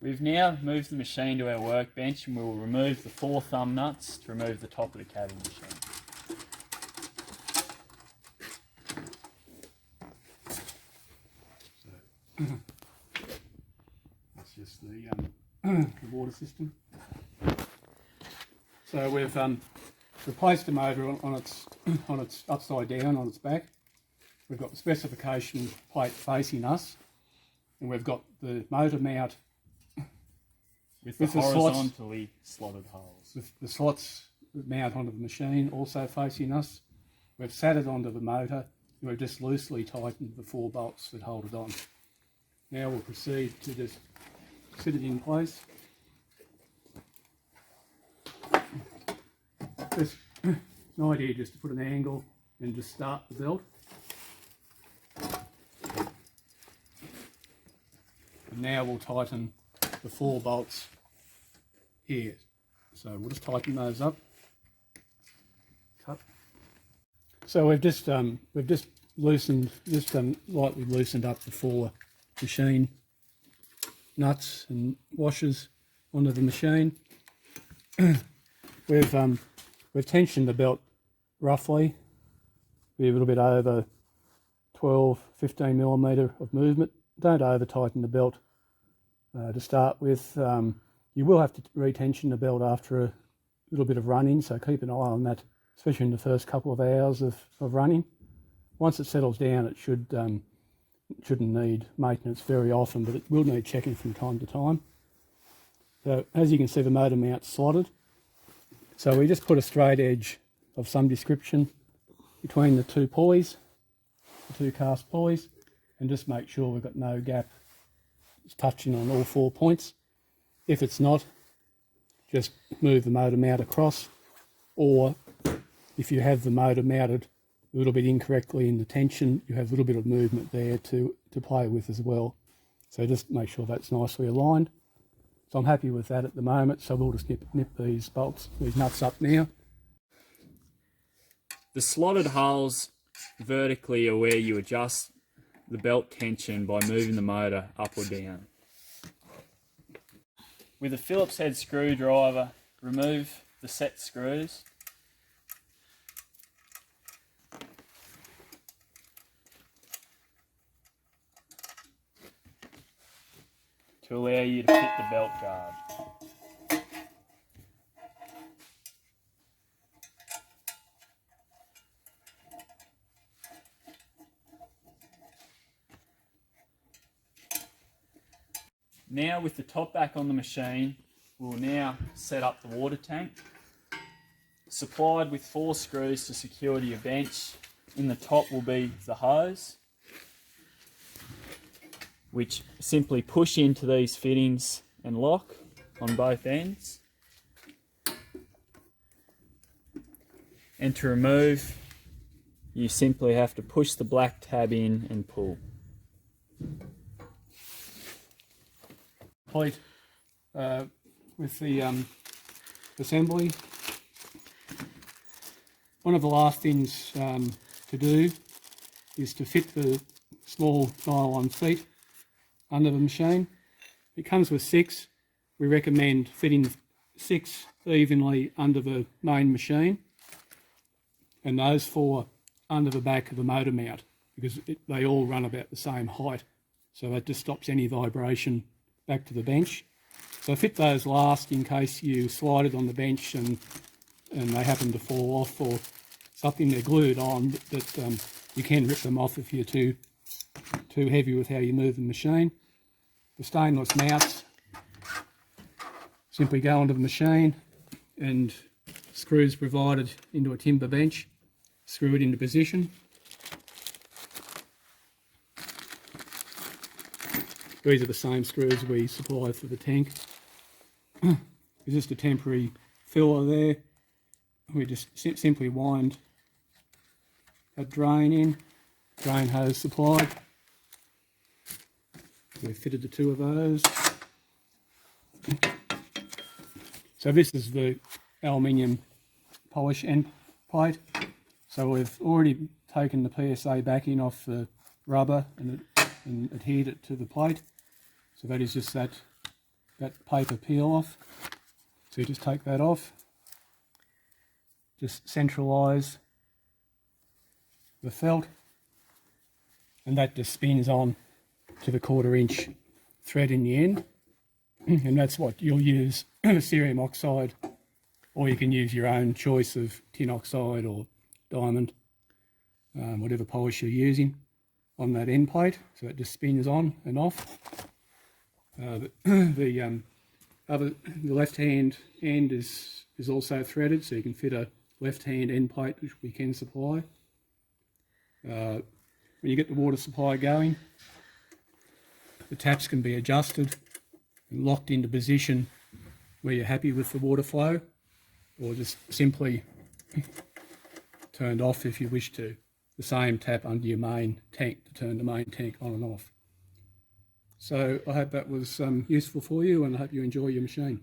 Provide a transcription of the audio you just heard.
We've now moved the machine to our workbench and we'll remove the 4 thumb nuts to remove the top of the cab of the machine. That's just the water system. So we've replaced the motor on its upside down on its back. We've got the specification plate facing us, and we've got the motor mount with the horizontally slotted holes. With the slots that mount onto the machine also facing us. We've sat it onto the motor and we've just loosely tightened the 4 bolts that hold it on. Now we'll proceed to just sit it in place. It's an idea just to put an angle and just start the belt. And now we'll tighten the 4 bolts here. So we'll just tighten those up. Cut. So we've just lightly loosened up the 4 machine nuts and washers onto the machine. We've tensioned the belt roughly, be a little bit over 12-15 millimetre of movement. Don't over tighten the belt to start with. You will have to retension the belt after a little bit of running, so keep an eye on that, especially in the first couple of hours of running. Once it settles down, it shouldn't need maintenance very often, but it will need checking from time to time. So as you can see, the motor mount's slotted. So we just put a straight edge of some description between the 2 pulleys, the 2 cast pulleys, and just make sure we've got no gap. It's touching on all 4 points. If it's not, just move the motor mount across, or if you have the motor mounted a little bit incorrectly in the tension, you have a little bit of movement there to play with as well. So just make sure that's nicely aligned. So I'm happy with that at the moment, so we'll just nip these nuts up now. The slotted holes vertically are where you adjust the belt tension by moving the motor up or down. With a Phillips head screwdriver, remove the set screws. To allow you to fit the belt guard. Now with the top back on the machine, we'll now set up the water tank. Supplied with 4 screws to secure to your bench. In the top will be the hose, which simply push into these fittings and lock on both ends. And to remove, you simply have to push the black tab in and pull. Complete with the assembly. One of the last things to do is to fit the small nylon feet under the machine. It comes with 6. We recommend fitting 6 evenly under the main machine, and those 4 under the back of the motor mount, because they all run about the same height, so that just stops any vibration back to the bench. So fit those last in case you slide it on the bench and they happen to fall off or something. They're glued on, but you can rip them off if you're too heavy with how you move the machine. The stainless mounts simply go onto the machine, and screws provided into a timber bench, screw it into position. These are the same screws we supply for the tank. There's just a temporary filler there. We just simply wind a drain in, drain hose supplied. We've fitted the 2 of those. So this is the aluminium polish end plate. So we've already taken the PSA backing off the rubber and adhered it to the plate. So that is just that that paper peel off. So you just take that off, just centralise the felt, and that just spins on to the 1/4 inch thread in the end, and that's what you'll use cerium oxide, or you can use your own choice of tin oxide or diamond, whatever polish you're using on that end plate. So it just spins on and off. The left hand end is also threaded, so you can fit a left hand end plate, which we can supply. When you get the water supply going, the taps can be adjusted and locked into position where you're happy with the water flow, or just simply turned off if you wish to. The same tap under your main tank to turn the main tank on and off. So I hope that was useful for you, and I hope you enjoy your machine.